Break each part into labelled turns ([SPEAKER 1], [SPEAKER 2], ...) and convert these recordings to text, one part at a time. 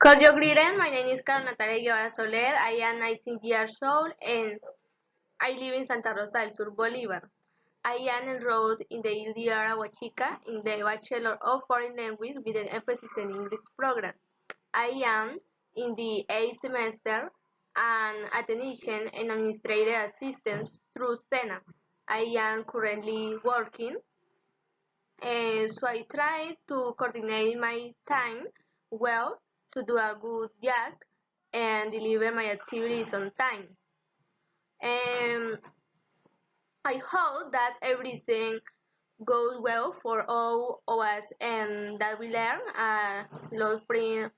[SPEAKER 1] Cordial greetings, my name is Carol Natalia Guevara Soler. I am 19 years old and I live in Santa Rosa del Sur, Bolívar. I am enrolled in the UDR Aguachica in the Bachelor of Foreign Language with an emphasis in English program. I am in the 8th semester and a technician and administrative assistant through SENA. I am currently working and so I try to coordinate my time well to do a good job and deliver my activities on time. And I hope that everything goes well for all of us and that we learn a lot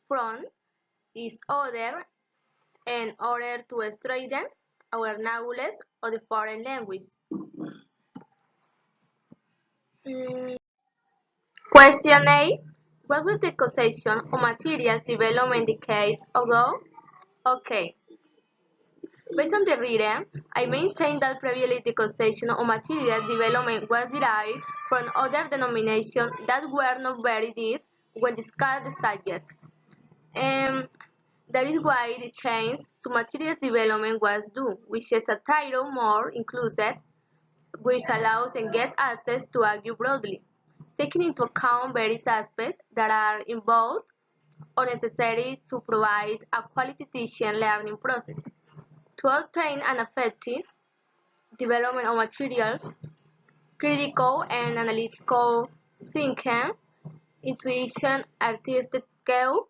[SPEAKER 1] from each other in order to strengthen our knowledge of the foreign language. Mm, Question A. What was the conception of materials development decades ago? Okay. Based on the reading, I maintain that previously the conception of materials development was derived from other denominations that were not very deep when discussed the subject. And that is why the change to materials development was due, which is a title more inclusive, which allows and gets access to argue broadly, taking into account various aspects that are involved or necessary to provide a quality teaching and learning process. To obtain an effective development of materials, critical and analytical thinking, intuition, artistic skill,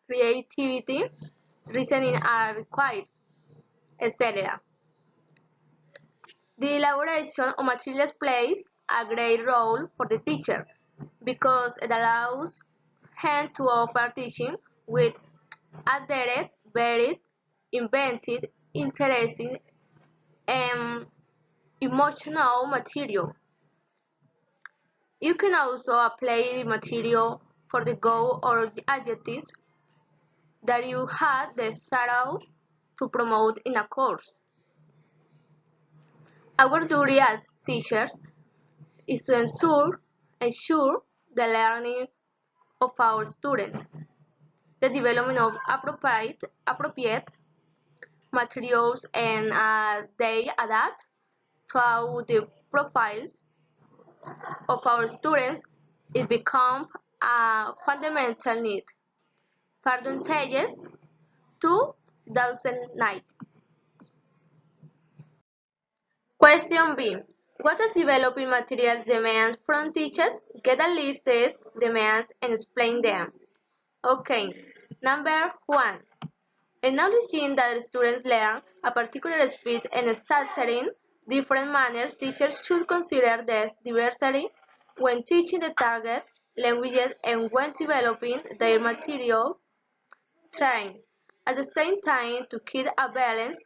[SPEAKER 1] creativity, reasoning are required, etc. The elaboration of materials plays a great role for the teacher because it allows him to offer teaching with updated, varied, inventive, interesting, and emotional material. You can also apply the material for the goal or the adjectives that you had decided to promote in a course. Our duty as teachers is to ensure the learning of our students, the development of appropriate materials and as they adapt to the profiles of our students, it becomes a fundamental need. Pardon Tejas, 2009. Question B. What does developing materials demand from teachers? Get a list of demands and explain them. Okay. Number 1. Acknowledging that students learn a particular speed and studying different manners, teachers should consider this diversity when teaching the target languages and when developing their material train. At the same time, to keep a balance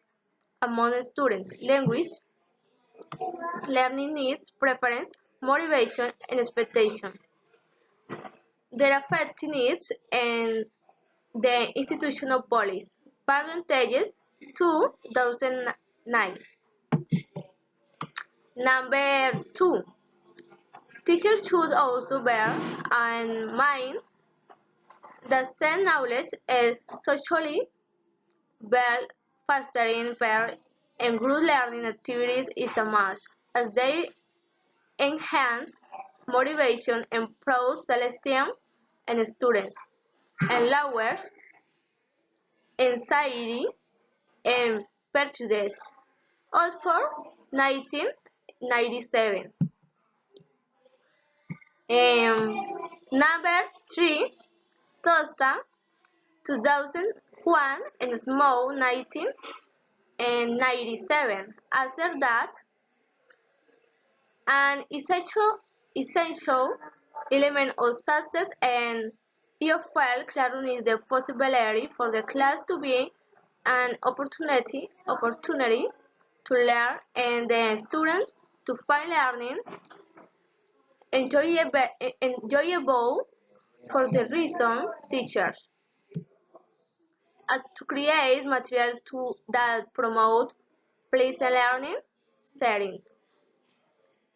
[SPEAKER 1] among students' language, learning needs, preference, motivation, and expectation. Their affecting needs and the institutional policy. Pardon Tejas, 2009. Number 2. Teachers should also bear in mind that same knowledge is socially well fostering pair and group learning activities is a must, as they enhance motivation, improve self-esteem in students, and lowers anxiety and prejudice. Oxford, 1997. Number 3, Tosta, 2001, and Small, 1997. Answer that an essential element of success and EFL classroom is the possibility for the class to be an opportunity to learn and the student to find learning enjoyable for the reason teachers as to create materials that promote pleasant learning settings,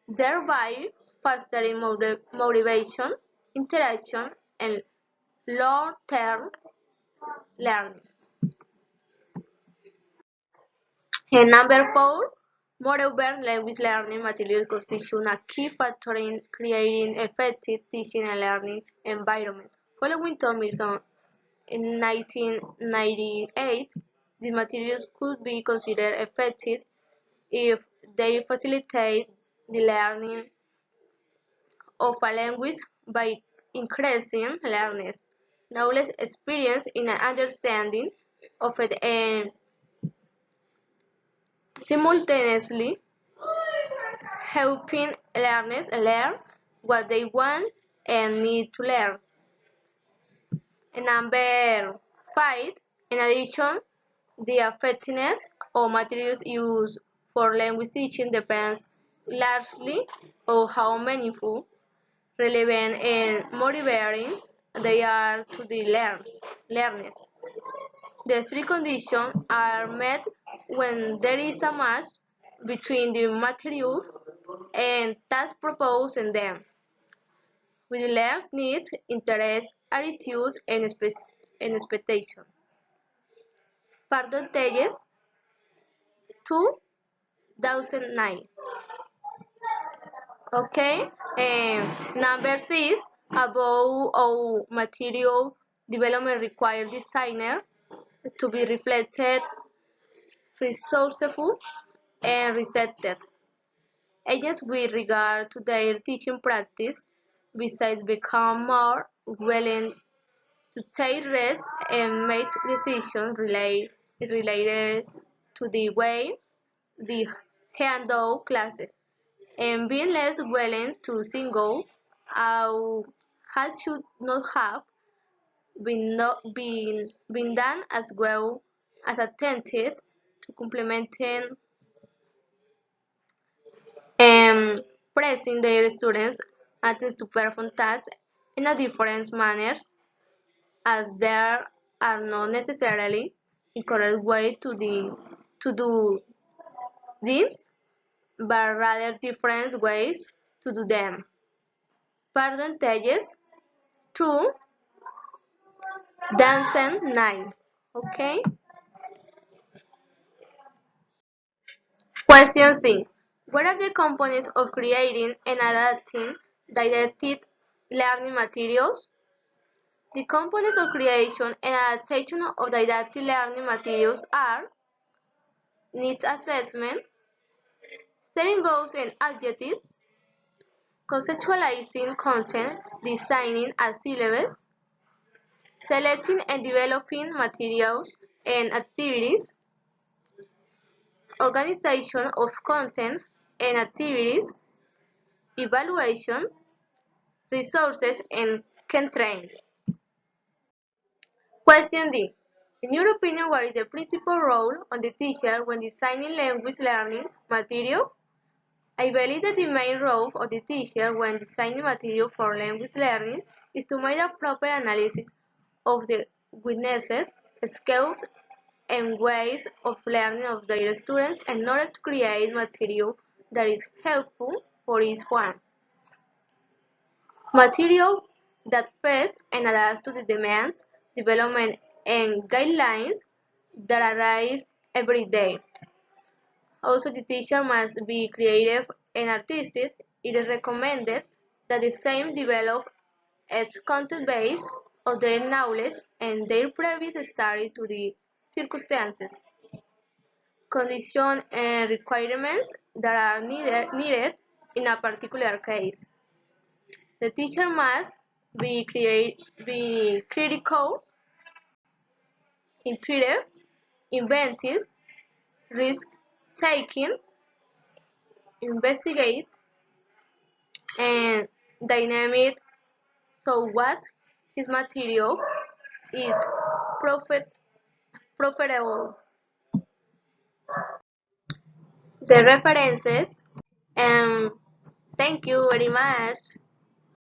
[SPEAKER 1] thereby fostering motivation, interaction, and long-term learning. And number 4, moreover, language learning materials constitute a key factor in creating effective teaching and learning environments. Following Tomlinson in 1998, these materials could be considered effective if they facilitate the learning of a language by increasing learners' knowledge, experience in an understanding of it, and simultaneously helping learners learn what they want and need to learn. And number 5, in addition, the effectiveness of materials used for language teaching depends largely on how meaningful, relevant, and motivating they are to the learners. The three conditions are met when there is a match between the material and task proposed in them, with the learner's needs, interests, attitudes, and expectations. Pardon Telles, 2009. Okay, and number 6, above all material development requires designer to be reflected, resourceful, and receptive. Agents with regard to their teaching practice, besides become more willing to take risks and make decisions related to the way they handle classes, and being less willing to single out has should not have been done as well as attempted to complementing and pressing their students attempts to perform tasks in a different manners, as there are not necessarily incorrect ways to do these, but rather different ways to do them. Percentages 2009. Okay. Question C. What are the components of creating and adapting didactic learning materials? The components of creation and adaptation of didactic learning materials are needs assessment, setting goals and objectives, conceptualizing content, designing a syllabus, selecting and developing materials and activities, organization of content and activities, evaluation, resources, and constraints. Question D. In your opinion, what is the principal role of the teacher when designing language learning material? I believe that the main role of the teacher when designing material for language learning is to make a proper analysis of the weaknesses, skills, and ways of learning of their students in order to create material that is helpful for each one. Material that fits and adapts to the demands, development, and guidelines that arise every day. Also, the teacher must be creative and artistic. It is recommended that the same develop its content based on their knowledge and their previous study to the circumstances, conditions, and requirements that are needed in a particular case. The teacher must be critical, intuitive, inventive, risk-taking, investigate, and dynamic so what his material is profitable. The references, and thank you very much.